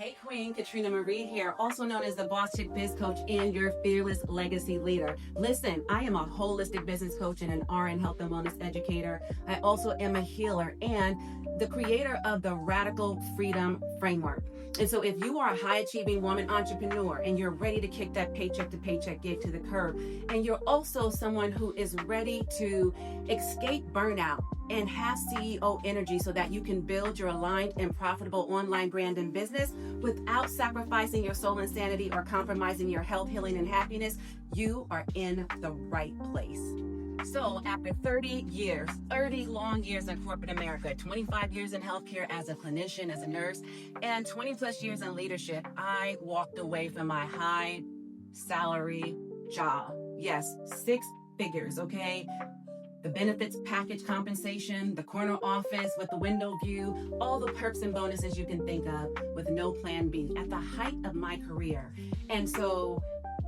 Hey Queen, Katrina Marie here, also known as the Boss Chick Biz Coach and your fearless legacy leader. Listen, I am a holistic business coach and an RN health and wellness educator. I also am a healer and the creator of the Radical Freedom Framework. And so if you are a high achieving woman entrepreneur and you're ready to kick that paycheck to paycheck gig to the curb, and you're also someone who is ready to escape burnout and have CEO energy so that you can build your aligned and profitable online brand and business without sacrificing your soul and sanity or compromising your health, healing, and happiness, you are in the right place. So after 30 years, 30 long years in corporate America, 25 years in healthcare as a clinician, as a nurse, and 20 plus years in leadership, I walked away from my high salary job. Yes, 6 figures, okay? The benefits package compensation, the corner office with the window view, all the perks and bonuses you can think of with no plan B at the height of my career. And so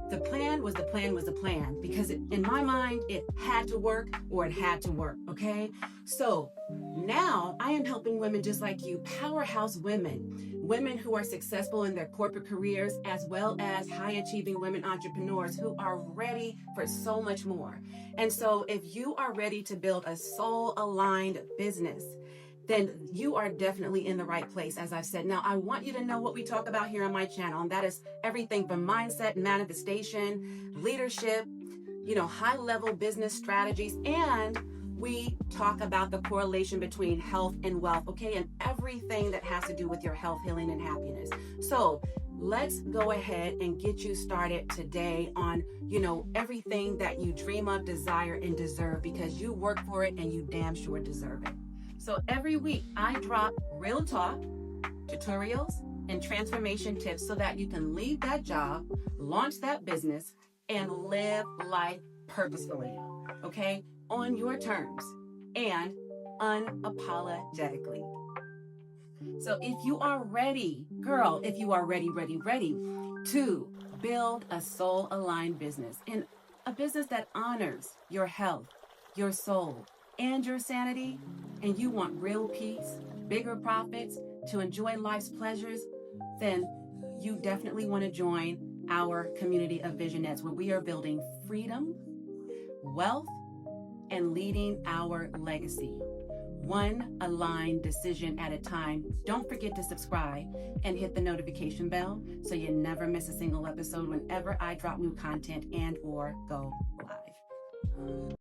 the plan was the plan because in my mind, it had to work or it had to work, okay? So now I am helping women just like you, powerhouse women who are successful in their corporate careers, as well as high achieving women entrepreneurs who are ready for so much more. And so if you are ready to build a soul aligned business, then you are definitely in the right place, as I've said. Now, I want you to know what we talk about here on my channel, and that is everything from mindset, manifestation, leadership, high-level business strategies, and we talk about the correlation between health and wealth, okay, and everything that has to do with your health, healing, and happiness. So let's go ahead and get you started today on, everything that you dream of, desire, and deserve, because you work for it and you damn sure deserve it. So every week I drop real talk, tutorials, and transformation tips so that you can leave that job, launch that business, and live life purposefully, okay? On your terms and unapologetically. So if you are ready, girl, if you are ready to build a soul-aligned business, and a business that honors your health, your soul, and your sanity, and you want real peace, bigger profits, to enjoy life's pleasures, then you definitely want to join our community of Visionettes, where we are building freedom, wealth, and leading our legacy, one aligned decision at a time. Don't forget to subscribe and hit the notification bell so you never miss a single episode whenever I drop new content and or go live.